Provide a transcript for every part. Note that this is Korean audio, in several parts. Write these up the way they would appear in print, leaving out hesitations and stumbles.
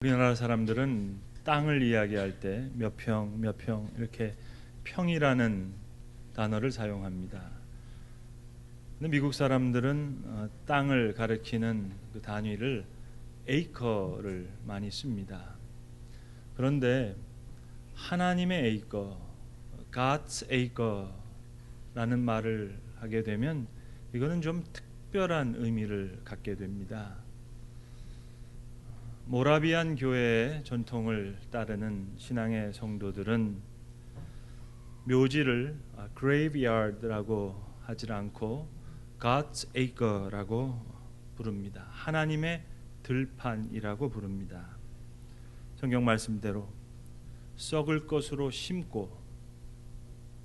우리나라 사람들은 땅을 이야기할 때 몇 평, 몇 평 이렇게 평이라는 단어를 사용합니다. 근데 미국 사람들은 땅을 가리키는 그 단위를 에이커를 많이 씁니다. 그런데 하나님의 에이커, God's acre라는 말을 하게 되면 이거는 좀 특별한 의미를 갖게 됩니다. 모라비안 교회의 전통을 따르는 신앙의 성도들은 묘지를 graveyard라고 하지 않고 God's acre라고 부릅니다. 하나님의 들판이라고 부릅니다. 성경 말씀대로 썩을 것으로 심고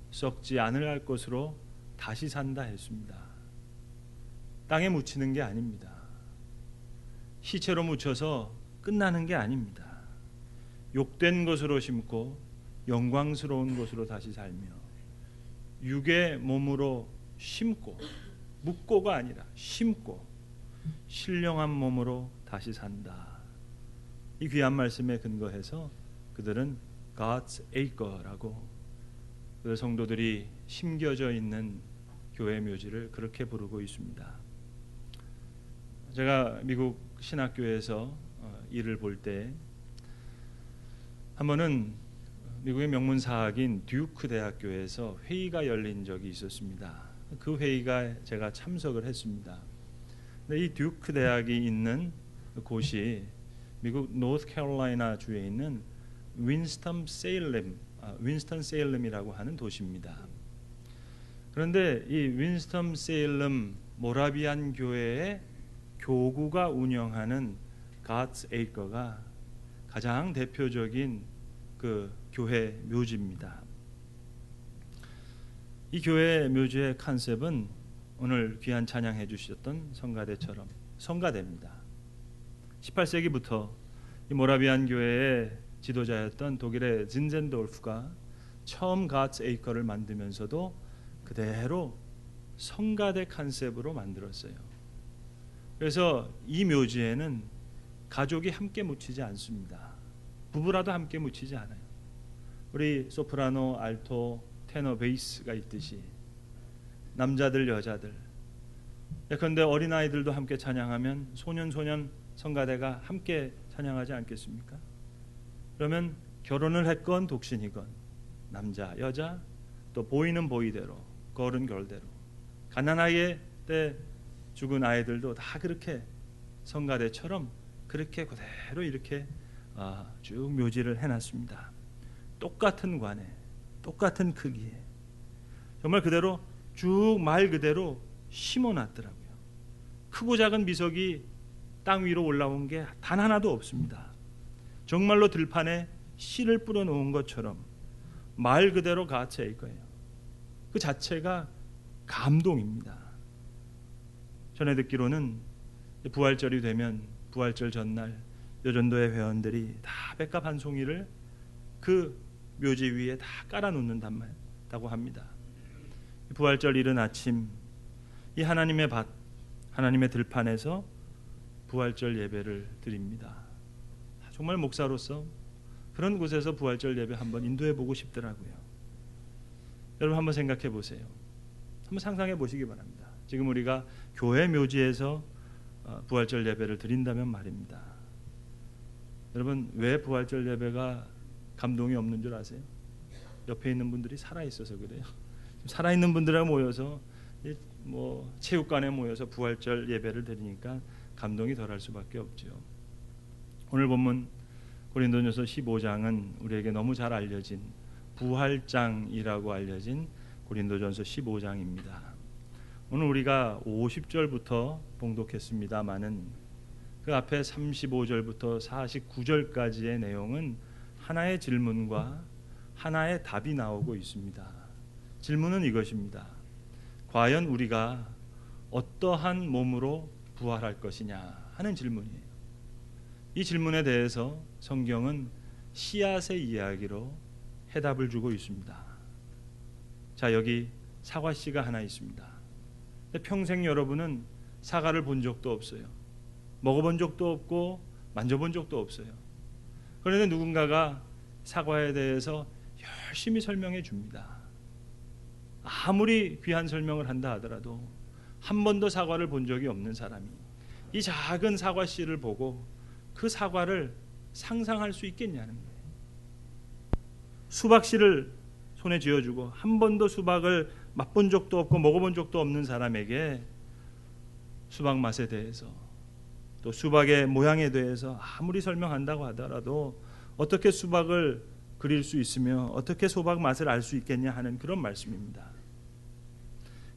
썩지 않을 것으로 다시 산다 했습니다. 땅에 묻히는 게 아닙니다. 시체로 묻혀서 끝나는 게 아닙니다. 욕된 것으로 심고 영광스러운 것으로 다시 살며 육의 몸으로 심고 묻고가 아니라 심고 신령한 몸으로 다시 산다. 이 귀한 말씀에 근거해서 그들은 God's acre라고 그 성도들이 심겨져 있는 교회 묘지를 그렇게 부르고 있습니다. 제가 미국 신학교에서 일을 볼 때 한 번은 미국의 명문사학인 듀크 대학교에서 회의가 열린 적이 있었습니다. 그 회의가 제가 참석을 했습니다. 근데 이 듀크 대학이 있는 곳이 미국 노스캐롤라이나 주에 있는 윈스턴 세일럼이라고 하는 도시입니다. 그런데 이 윈스턴 세일럼 모라비안 교회의 교구가 운영하는 God's acre가 가장 대표적인 그 교회 묘지입니다. 이 교회 묘지의 컨셉은 오늘 귀한 찬양해 주셨던 성가대처럼 성가대입니다. 18세기부터 이 모라비안 교회의 지도자였던 독일의 진젠도르프가 처음 God's acre를 만들면서도 그대로 성가대 컨셉으로 만들었어요. 그래서 이 묘지에는 가족이 함께 묻히지 않습니다. 부부라도 함께 묻히지 않아요. 우리 소프라노, 알토, 테너, 베이스가 있듯이 남자들, 여자들. 그런데 어린아이들도 함께 찬양하면 소년 성가대가 함께 찬양하지 않겠습니까? 그러면 결혼을 했건 독신이건 남자, 여자, 또 보이는 보이대로, 걸은 걸대로 가난하게 때 죽은 아이들도 다 그렇게 성가대처럼 그렇게 그대로 이렇게 쭉 묘지를 해놨습니다. 똑같은 관에, 똑같은 크기에 정말 그대로 쭉 말 그대로 심어놨더라고요. 크고 작은 비석이 땅 위로 올라온 게 단 하나도 없습니다. 정말로 들판에 씨를 뿌려놓은 것처럼 말 그대로 가치일 거예요. 그 자체가 감동입니다. 전에 듣기로는 부활절이 되면 부활절 전날 여전도의 회원들이 다 백합 한 송이를 그 묘지 위에 다 깔아놓는다고 합니다. 부활절 이른 아침 이 하나님의 밭, 하나님의 들판에서 부활절 예배를 드립니다. 정말 목사로서 그런 곳에서 부활절 예배 한번 인도해 보고 싶더라고요. 여러분 한번 생각해 보세요. 한번 상상해 보시기 바랍니다. 지금 우리가 교회 묘지에서 부활절 예배를 드린다면 말입니다. 여러분 왜 부활절 예배가 감동이 없는 줄 아세요? 옆에 있는 분들이 살아있어서 그래요. 살아있는 분들하고 모여서 체육관에 모여서 부활절 예배를 드리니까 감동이 덜할 수밖에 없죠. 오늘 본문 고린도전서 15장은 우리에게 너무 잘 알려진 부활장이라고 알려진 고린도전서 15장입니다. 오늘 우리가 50절부터 봉독했습니다마는 그 앞에 35절부터 49절까지의 내용은 하나의 질문과 하나의 답이 나오고 있습니다. 질문은 이것입니다. 과연 우리가 어떠한 몸으로 부활할 것이냐 하는 질문이에요. 이 질문에 대해서 성경은 씨앗의 이야기로 해답을 주고 있습니다. 자, 여기 사과씨가 하나 있습니다. 평생 여러분은 사과를 본 적도 없어요. 먹어본 적도 없고 만져본 적도 없어요. 그런데 누군가가 사과에 대해서 열심히 설명해 줍니다. 아무리 귀한 설명을 한다 하더라도 한 번도 사과를 본 적이 없는 사람이 이 작은 사과 씨를 보고 그 사과를 상상할 수 있겠냐는 거예요. 수박 씨를 손에 쥐어주고 한 번도 수박을 맛본 적도 없고 먹어본 적도 없는 사람에게 수박 맛에 대해서 또 수박의 모양에 대해서 아무리 설명한다고 하더라도 어떻게 수박을 그릴 수 있으며 어떻게 수박 맛을 알 수 있겠냐 하는 그런 말씀입니다.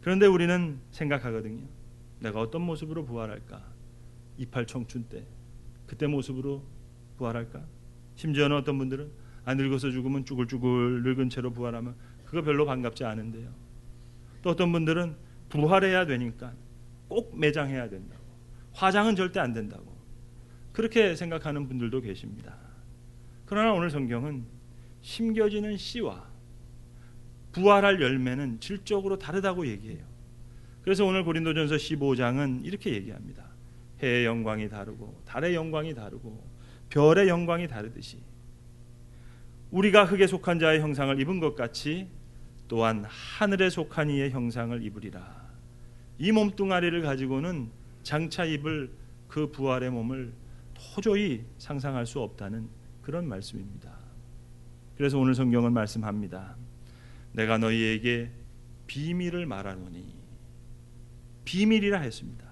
그런데 우리는 생각하거든요. 내가 어떤 모습으로 부활할까? 이팔 청춘 때 그때 모습으로 부활할까? 심지어는 어떤 분들은 늙어서 죽으면 쭈글쭈글 늙은 채로 부활하면 그거 별로 반갑지 않은데요. 또 어떤 분들은 부활해야 되니까 꼭 매장해야 된다고, 화장은 절대 안 된다고 그렇게 생각하는 분들도 계십니다. 그러나 오늘 성경은 심겨지는 씨와 부활할 열매는 질적으로 다르다고 얘기해요. 그래서 오늘 고린도전서 15장은 이렇게 얘기합니다. 해의 영광이 다르고 달의 영광이 다르고 별의 영광이 다르듯이 우리가 흙에 속한 자의 형상을 입은 것 같이 또한 하늘에 속한 이의 형상을 입으리라. 이 몸뚱아리를 가지고는 장차 입을 그 부활의 몸을 도저히 상상할 수 없다는 그런 말씀입니다. 그래서 오늘 성경은 말씀합니다. 내가 너희에게 비밀을 말하노니, 비밀이라 했습니다.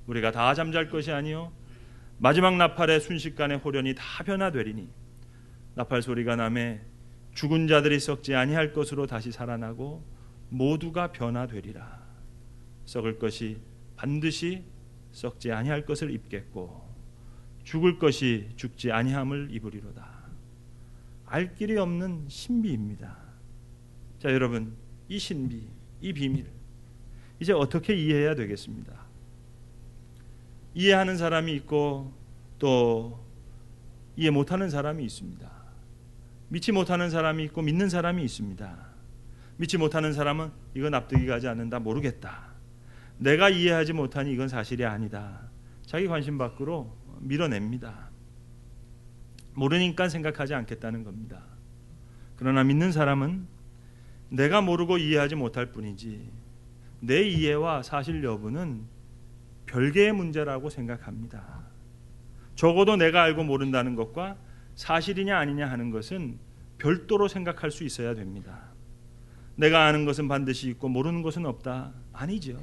우리가 다 잠잘 것이 아니요 마지막 나팔의 순식간에 호련히 다 변화되리니 나팔 소리가 나매 죽은 자들이 썩지 아니할 것으로 다시 살아나고 모두가 변화되리라. 썩을 것이 반드시 썩지 아니할 것을 입겠고 죽을 것이 죽지 아니함을 입으리로다. 알 길이 없는 신비입니다. 자, 여러분, 이 신비, 이 비밀 이제 어떻게 이해해야 되겠습니다. 이해하는 사람이 있고 또 이해 못하는 사람이 있습니다. 믿지 못하는 사람이 있고 믿는 사람이 있습니다. 믿지 못하는 사람은 이건 납득이 가지 않는다, 모르겠다, 내가 이해하지 못하니 이건 사실이 아니다, 자기 관심 밖으로 밀어냅니다. 모르니까 생각하지 않겠다는 겁니다. 그러나 믿는 사람은 내가 모르고 이해하지 못할 뿐이지 내 이해와 사실 여부는 별개의 문제라고 생각합니다. 적어도 내가 알고 모른다는 것과 사실이냐 아니냐 하는 것은 별도로 생각할 수 있어야 됩니다. 내가 아는 것은 반드시 있고 모르는 것은 없다, 아니죠.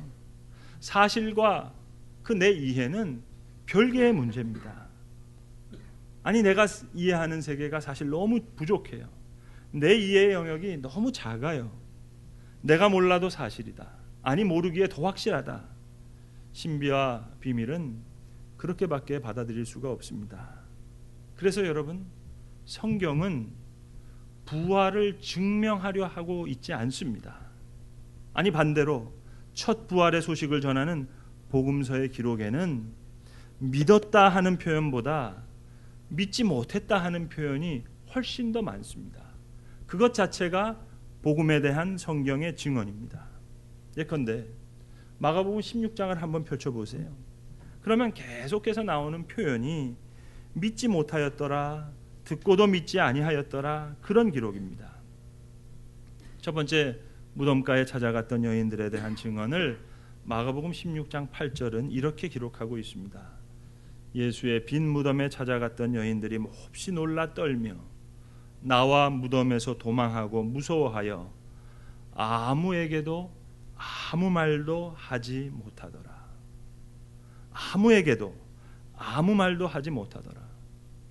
사실과 그 내 이해는 별개의 문제입니다. 아니, 내가 이해하는 세계가 사실 너무 부족해요. 내 이해의 영역이 너무 작아요. 내가 몰라도 사실이다, 아니 모르기에 더 확실하다. 신비와 비밀은 그렇게밖에 받아들일 수가 없습니다. 그래서 여러분, 성경은 부활을 증명하려 하고 있지 않습니다. 아니 반대로 첫 부활의 소식을 전하는 복음서의 기록에는 믿었다 하는 표현보다 믿지 못했다 하는 표현이 훨씬 더 많습니다. 그것 자체가 복음에 대한 성경의 증언입니다. 예컨대 마가복음 16장을 한번 펼쳐보세요. 그러면 계속해서 나오는 표현이 믿지 못하였더라, 듣고도 믿지 아니하였더라, 그런 기록입니다. 첫 번째, 무덤가에 찾아갔던 여인들에 대한 증언을 마가복음 16장 8절은 이렇게 기록하고 있습니다. 예수의 빈 무덤에 찾아갔던 여인들이 몹시 놀라 떨며 나와 무덤에서 도망하고 무서워하여 아무에게도 아무 말도 하지 못하더라. 아무에게도 아무 말도 하지 못하더라.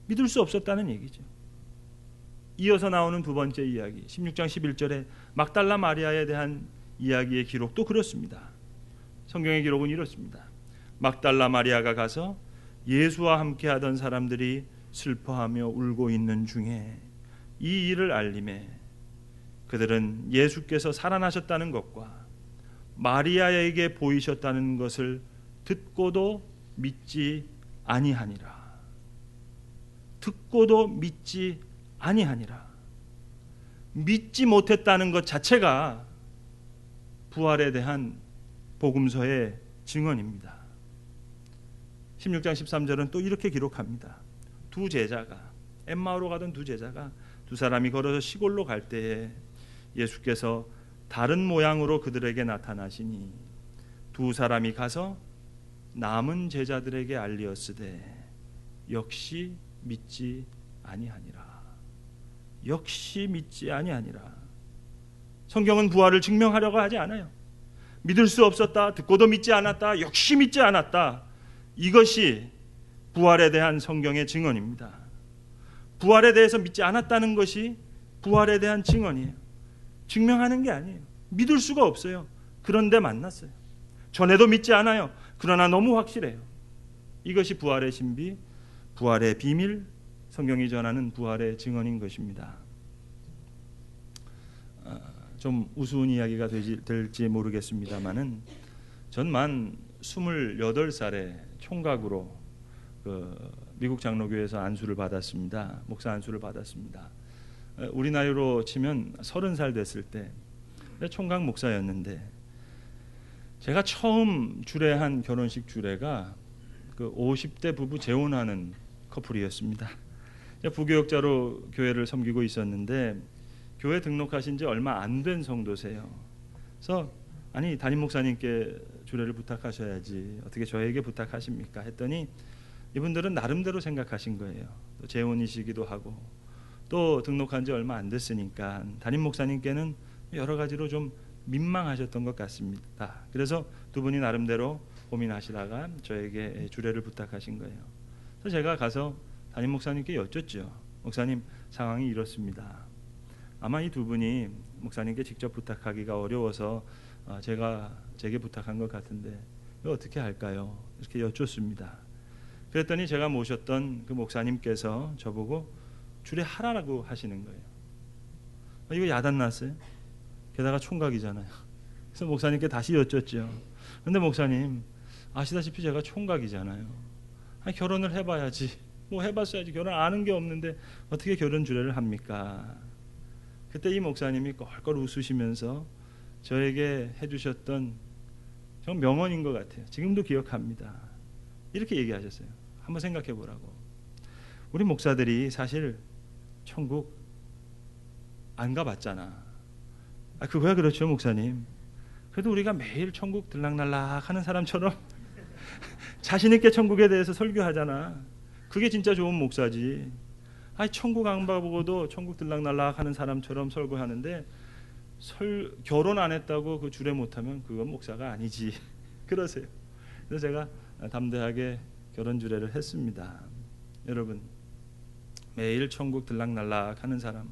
믿을 수 없었다는 얘기죠. 이어서 나오는 두 번째 이야기, 16장 11절에 막달라 마리아에 대한 이야기의 기록도 그렇습니다. 성경의 기록은 이렇습니다. 막달라 마리아가 가서 예수와 함께 하던 사람들이 슬퍼하며 울고 있는 중에 이 일을 알림해 그들은 예수께서 살아나셨다는 것과 마리아에게 보이셨다는 것을 듣고도 믿지 아니하니라. 듣고도 믿지 아니하니라. 믿지 못했다는 것 자체가 부활에 대한 복음서의 증언입니다. 16장 13절은 또 이렇게 기록합니다. 두 제자가 엠마오로 가던 두 제자가 두 사람이 걸어서 시골로 갈 때에 예수께서 다른 모양으로 그들에게 나타나시니 두 사람이 가서 남은 제자들에게 알리었으되 역시 믿지 아니하니라. 역시 믿지 아니하니라. 성경은 부활을 증명하려고 하지 않아요. 믿을 수 없었다, 듣고도 믿지 않았다, 역시 믿지 않았다. 이것이 부활에 대한 성경의 증언입니다. 부활에 대해서 믿지 않았다는 것이 부활에 대한 증언이에요. 증명하는 게 아니에요. 믿을 수가 없어요. 그런데 만났어요. 전에도 믿지 않아요. 그러나 너무 확실해요. 이것이 부활의 신비, 부활의 비밀, 성경이 전하는 부활의 증언인 것입니다. 좀 우스운 이야기가 될지 모르겠습니다만은 전 만 28살에 총각으로 미국 장로교회에서 안수를 받았습니다. 목사 안수를 받았습니다. 우리 나이로 치면 30살 됐을 때 총각 목사였는데 제가 처음 주례한 결혼식 주례가 그 50대 부부 재혼하는 커플이었습니다. 부교역자로 교회를 섬기고 있었는데 교회 등록하신 지 얼마 안 된 성도세요. 그래서 아니 담임 목사님께 주례를 부탁하셔야지 어떻게 저에게 부탁하십니까? 했더니 이분들은 나름대로 생각하신 거예요. 또 재혼이시기도 하고 또 등록한 지 얼마 안 됐으니까 담임 목사님께는 여러 가지로 좀 민망하셨던 것 같습니다. 그래서 두 분이 나름대로 고민하시다가 저에게 주례를 부탁하신 거예요. 그래서 제가 가서 담임 목사님께 여쭙죠. 목사님, 상황이 이렇습니다. 아마 이 두 분이 목사님께 직접 부탁하기가 어려워서 제게 부탁한 것 같은데 이거 어떻게 할까요? 이렇게 여쭙습니다. 그랬더니 제가 모셨던 그 목사님께서 저보고 주례하라고 하시는 거예요. 이거 야단났어요. 게다가 총각이잖아요. 그래서 목사님께 다시 여쭙죠. 그런데 목사님 아시다시피 제가 총각이잖아요. 아니, 결혼을 해봐야지. 뭐 해봤어야지. 결혼 아는 게 없는데 어떻게 결혼 주례를 합니까? 그때 이 목사님이 껄껄 웃으시면서 저에게 해주셨던 정 명언인 것 같아요. 지금도 기억합니다. 이렇게 얘기하셨어요. 한번 생각해 보라고. 우리 목사들이 사실 천국 안 가봤잖아. 그거야 그렇죠 목사님. 그래도 우리가 매일 천국 들락날락 하는 사람처럼 자신 있게 천국에 대해서 설교하잖아. 그게 진짜 좋은 목사지. 천국 안 가보고도 천국 들락날락 하는 사람처럼 설교하는데 결혼 안 했다고 그 주례 못하면 그건 목사가 아니지. 그러세요. 그래서 제가 담대하게 결혼 주례를 했습니다. 여러분, 매일 천국 들락날락 하는 사람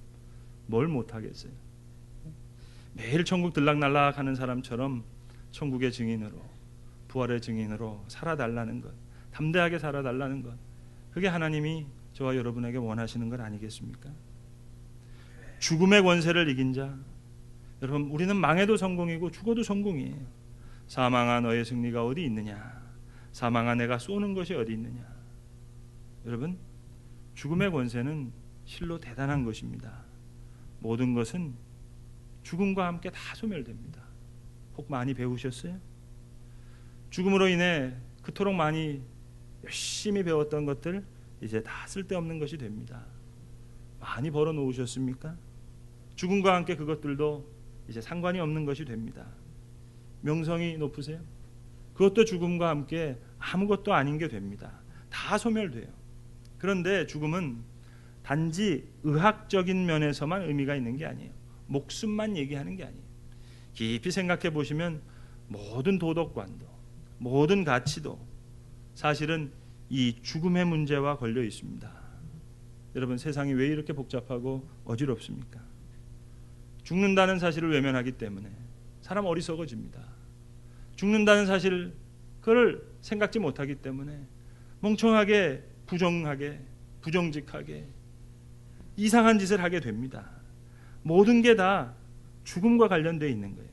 뭘 못하겠어요? 매일 천국 들락날락 하는 사람처럼 천국의 증인으로, 부활의 증인으로 살아달라는 것, 담대하게 살아달라는 것, 그게 하나님이 저와 여러분에게 원하시는 것 아니겠습니까? 죽음의 권세를 이긴 자, 여러분, 우리는 망해도 성공이고 죽어도 성공이에요. 사망아 너의 승리가 어디 있느냐? 사망아 내가 쏘는 것이 어디 있느냐? 여러분, 죽음의 권세는 실로 대단한 것입니다. 모든 것은 죽음과 함께 다 소멸됩니다. 혹 많이 배우셨어요? 죽음으로 인해 그토록 많이 열심히 배웠던 것들 이제 다 쓸데없는 것이 됩니다. 많이 벌어 놓으셨습니까? 죽음과 함께 그것들도 이제 상관이 없는 것이 됩니다. 명성이 높으세요? 그것도 죽음과 함께 아무것도 아닌 게 됩니다. 다 소멸돼요. 그런데 죽음은 단지 의학적인 면에서만 의미가 있는 게 아니에요. 목숨만 얘기하는 게 아니에요. 깊이 생각해 보시면 모든 도덕관도, 모든 가치도 사실은 이 죽음의 문제와 걸려 있습니다. 여러분, 세상이 왜 이렇게 복잡하고 어지럽습니까? 죽는다는 사실을 외면하기 때문에 사람 어리석어집니다. 죽는다는 사실, 그걸 생각지 못하기 때문에 멍청하게, 부정하게, 부정직하게 이상한 짓을 하게 됩니다. 모든 게 다 죽음과 관련되어 있는 거예요.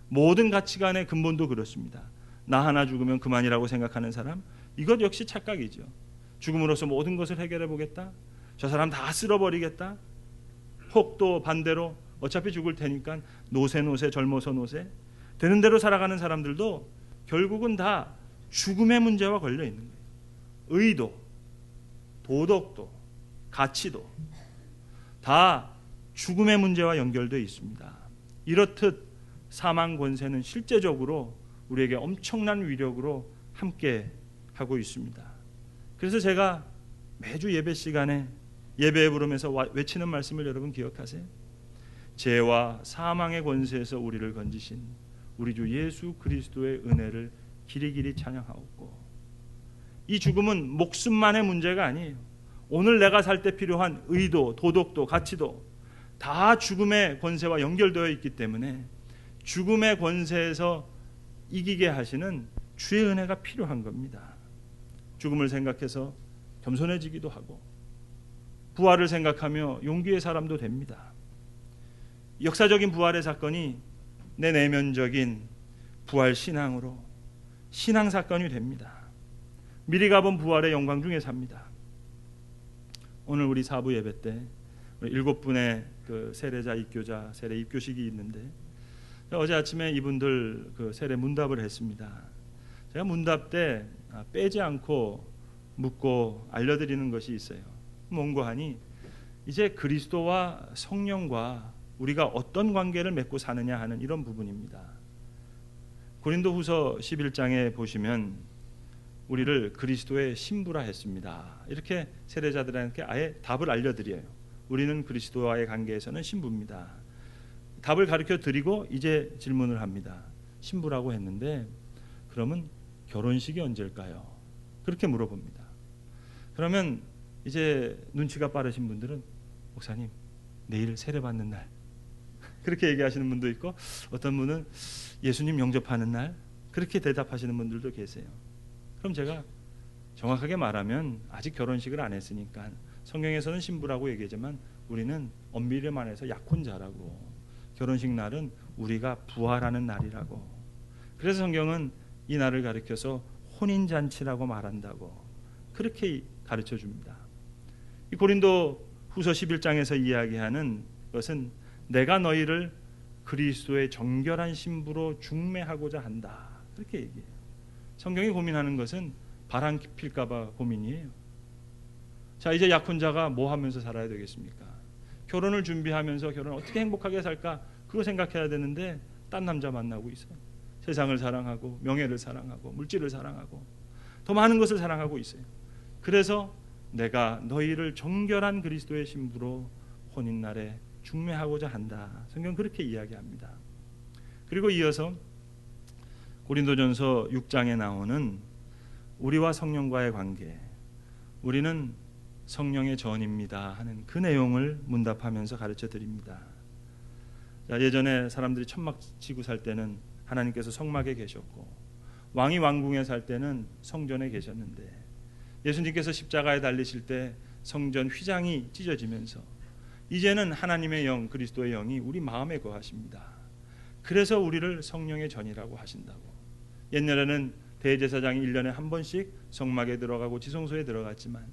모든 가치관의 근본도 그렇습니다. 나 하나 죽으면 그만이라고 생각하는 사람, 이것 역시 착각이죠. 죽음으로써 모든 것을 해결해 보겠다, 저 사람 다 쓸어버리겠다, 혹 또 반대로 어차피 죽을 테니까 노세 젊어서 노세, 되는 대로 살아가는 사람들도 결국은 다 죽음의 문제와 걸려 있는 거예요. 의도, 도덕도, 가치도 다 죽음의 문제와 연결되어 있습니다. 이렇듯 사망 권세는 실제적으로 우리에게 엄청난 위력으로 함께 하고 있습니다. 그래서 제가 매주 예배 시간에 예배에 부르면서 외치는 말씀을 여러분 기억하세요. 죄와 사망의 권세에서 우리를 건지신 우리 주 예수 그리스도의 은혜를 길이길이 찬양하옵고, 이 죽음은 목숨만의 문제가 아니에요. 오늘 내가 살 때 필요한 의도, 도덕도, 가치도 다 죽음의 권세와 연결되어 있기 때문에 죽음의 권세에서 이기게 하시는 주의 은혜가 필요한 겁니다. 죽음을 생각해서 겸손해지기도 하고 부활을 생각하며 용기의 사람도 됩니다. 역사적인 부활의 사건이 내 내면적인 부활 신앙으로 신앙 사건이 됩니다. 미리 가본 부활의 영광 중에 삽니다. 오늘 우리 사부 예배 때 7분의 그 세례자 입교자 세례 입교식이 있는데, 어제 아침에 이분들 그 세례 문답을 했습니다. 제가 문답 때 빼지 않고 묻고 알려드리는 것이 있어요. 뭔고 하니 이제 그리스도와 성령과 우리가 어떤 관계를 맺고 사느냐 하는 이런 부분입니다. 고린도후서 11장에 보시면 우리를 그리스도의 신부라 했습니다. 이렇게 세례자들에게 아예 답을 알려드려요. 우리는 그리스도와의 관계에서는 신부입니다. 답을 가르쳐 드리고 이제 질문을 합니다. 신부라고 했는데 그러면 결혼식이 언제일까요? 그렇게 물어봅니다. 그러면 이제 눈치가 빠르신 분들은 목사님 내일 세례받는 날, 그렇게 얘기하시는 분도 있고, 어떤 분은 예수님 영접하는 날, 그렇게 대답하시는 분들도 계세요. 그럼 제가 정확하게 말하면 아직 결혼식을 안 했으니까 성경에서는 신부라고 얘기하지만 우리는 엄밀히 말해서 약혼자라고, 결혼식 날은 우리가 부활하는 날이라고, 그래서 성경은 이 날을 가리켜서 혼인잔치라고 말한다고 그렇게 가르쳐 줍니다. 이 고린도 후서 11장에서 이야기하는 것은 내가 너희를 그리스도의 정결한 신부로 중매하고자 한다, 그렇게 얘기해요. 성경이 고민하는 것은 바람 필까 봐 고민이에요. 자, 이제 약혼자가 뭐 하면서 살아야 되겠습니까? 결혼을 준비하면서 결혼 어떻게 행복하게 살까, 그거 생각해야 되는데 딴 남자 만나고 있어요. 세상을 사랑하고 명예를 사랑하고 물질을 사랑하고 더 많은 것을 사랑하고 있어요. 그래서 내가 너희를 정결한 그리스도의 신부로 혼인날에 중매하고자 한다, 성경 그렇게 이야기합니다. 그리고 이어서 고린도전서 6장에 나오는 우리와 성령과의 관계, 우리는 성령의 전입니다 하는 그 내용을 문답하면서 가르쳐 드립니다. 자, 예전에 사람들이 천막 치고 살 때는 하나님께서 성막에 계셨고, 왕이 왕궁에 살 때는 성전에 계셨는데, 예수님께서 십자가에 달리실 때 성전 휘장이 찢어지면서 이제는 하나님의 영, 그리스도의 영이 우리 마음에 거하십니다. 그래서 우리를 성령의 전이라고 하신다고. 옛날에는 대제사장이 1년에 한 번씩 성막에 들어가고 지성소에 들어갔지만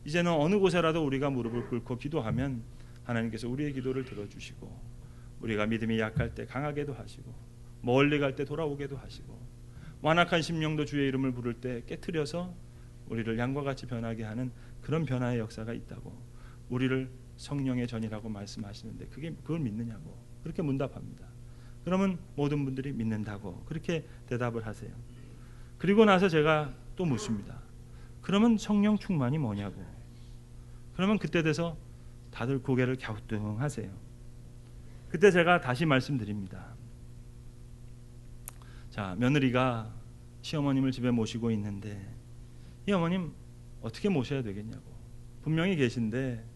이제는 어느 곳에라도 우리가 무릎을 꿇고 기도하면 하나님께서 우리의 기도를 들어주시고, 우리가 믿음이 약할 때 강하게도 하시고, 멀리 갈 때 돌아오게도 하시고, 완악한 심령도 주의 이름을 부를 때 깨트려서 우리를 양과 같이 변하게 하는 그런 변화의 역사가 있다고, 우리를 성령의 전이라고 말씀하시는데 그걸 믿느냐고 그렇게 문답합니다. 그러면 모든 분들이 믿는다고 그렇게 대답을 하세요. 그리고 나서 제가 또 묻습니다. 그러면 성령 충만이 뭐냐고. 그러면 그때 돼서 다들 고개를 갸우뚱하세요. 그때 제가 다시 말씀드립니다. 자, 며느리가 시어머님을 집에 모시고 있는데 이 어머님 어떻게 모셔야 되겠냐고. 분명히 계신데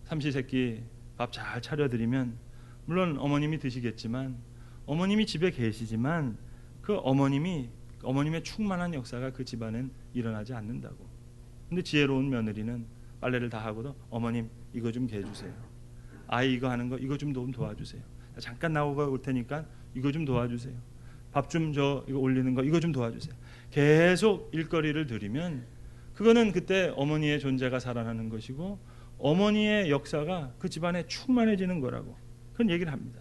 삼시세끼 밥 잘 차려드리면 물론 어머님이 드시겠지만, 어머님이 집에 계시지만 그 어머님의 충만한 역사가 그 집안엔 일어나지 않는다고. 근데 지혜로운 며느리는 빨래를 다 하고도 어머님 이거 좀 해주세요. 아이 이거 하는 거 이거 좀 도와주세요. 잠깐 나오고 올 테니까 이거 좀 도와주세요. 밥 좀 이거 올리는 거 이거 좀 도와주세요. 계속 일거리를 드리면 그거는 그때 어머니의 존재가 살아나는 것이고 어머니의 역사가 그 집안에 충만해지는 거라고 그런 얘기를 합니다.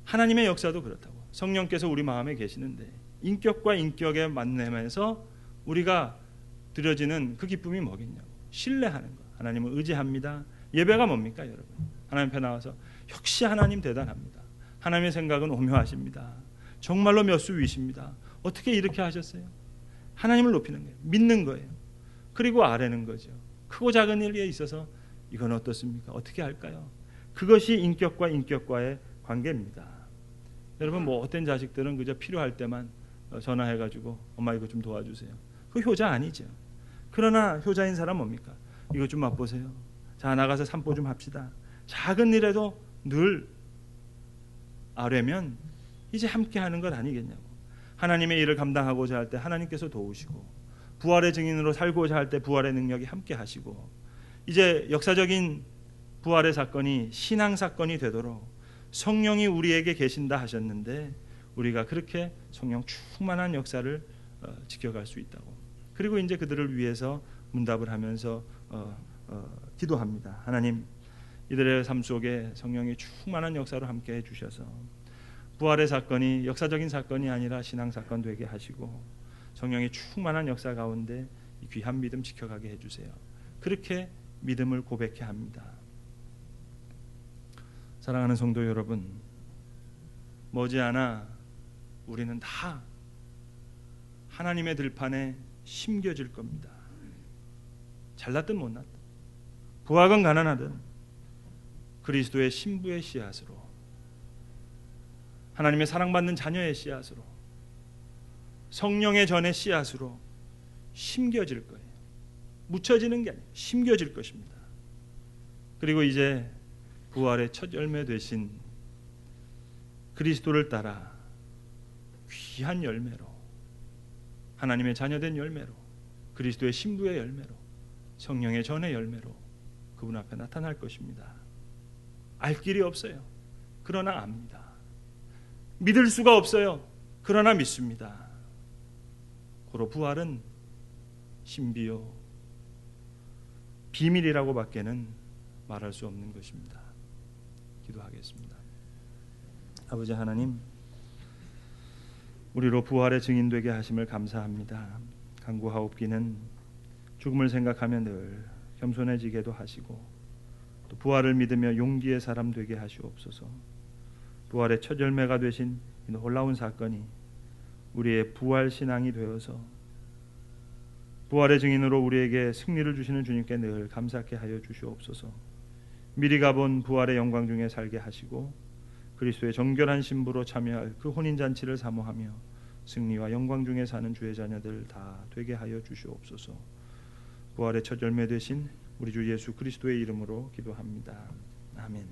하나님의 역사도 그렇다고. 성령께서 우리 마음에 계시는데 인격과 인격의 만남에서 우리가 드려지는 그 기쁨이 뭐겠냐고. 신뢰하는 것. 하나님을 의지합니다. 예배가 뭡니까, 여러분? 하나님 앞에 나와서 역시 하나님 대단합니다. 하나님의 생각은 오묘하십니다. 정말로 몇 수 위십니다. 어떻게 이렇게 하셨어요? 하나님을 높이는 거예요. 믿는 거예요. 그리고 아뢰는 거죠. 크고 작은 일에 있어서 이건 어떻습니까? 어떻게 할까요? 그것이 인격과 인격과의 관계입니다. 여러분, 뭐 어떤 자식들은 그저 필요할 때만 전화해가지고 엄마 이거 좀 도와주세요. 그 효자 아니죠. 그러나 효자인 사람 뭡니까? 이거 좀 맛보세요. 자, 나가서 산보 좀 합시다. 작은 일에도 늘 아뢰면 이제 함께 하는 것 아니겠냐고. 하나님의 일을 감당하고자 할 때 하나님께서 도우시고, 부활의 증인으로 살고자 할 때 부활의 능력이 함께 하시고, 이제 역사적인 부활의 사건이 신앙 사건이 되도록 성령이 우리에게 계신다 하셨는데, 우리가 그렇게 성령 충만한 역사를 지켜갈 수 있다고. 그리고 이제 그들을 위해서 문답을 하면서 기도합니다. 하나님, 이들의 삶 속에 성령이 충만한 역사로 함께 해주셔서 부활의 사건이 역사적인 사건이 아니라 신앙 사건 되게 하시고, 성령이 충만한 역사 가운데 이 귀한 믿음 지켜가게 해주세요. 그렇게 믿음을 고백해야 합니다. 사랑하는 성도 여러분, 머지않아 우리는 다 하나님의 들판에 심겨질 겁니다. 잘났든 못났든, 부하건 가난하든 그리스도의 신부의 씨앗으로, 하나님의 사랑받는 자녀의 씨앗으로, 성령의 전의 씨앗으로 심겨질 거예요. 묻혀지는 게 아니에요. 심겨질 것입니다. 그리고 이제 부활의 첫 열매 되신 그리스도를 따라 귀한 열매로, 하나님의 자녀된 열매로, 그리스도의 신부의 열매로, 성령의 전의 열매로 그분 앞에 나타날 것입니다. 알 길이 없어요. 그러나 압니다. 믿을 수가 없어요. 그러나 믿습니다. 고로 부활은 신비요 비밀이라고 밖에는 말할 수 없는 것입니다. 기도하겠습니다. 아버지 하나님, 우리로 부활의 증인되게 하심을 감사합니다. 간구하옵기는 죽음을 생각하며 늘 겸손해지게도 하시고, 또 부활을 믿으며 용기의 사람 되게 하시옵소서. 부활의 첫 열매가 되신 이 놀라운 사건이 우리의 부활 신앙이 되어서 부활의 증인으로 우리에게 승리를 주시는 주님께 늘 감사케 하여 주시옵소서. 미리 가본 부활의 영광 중에 살게 하시고, 그리스도의 정결한 신부로 참여할 그 혼인잔치를 사모하며 승리와 영광 중에 사는 주의 자녀들 다 되게 하여 주시옵소서. 부활의 첫 열매 되신 우리 주 예수 그리스도의 이름으로 기도합니다. 아멘.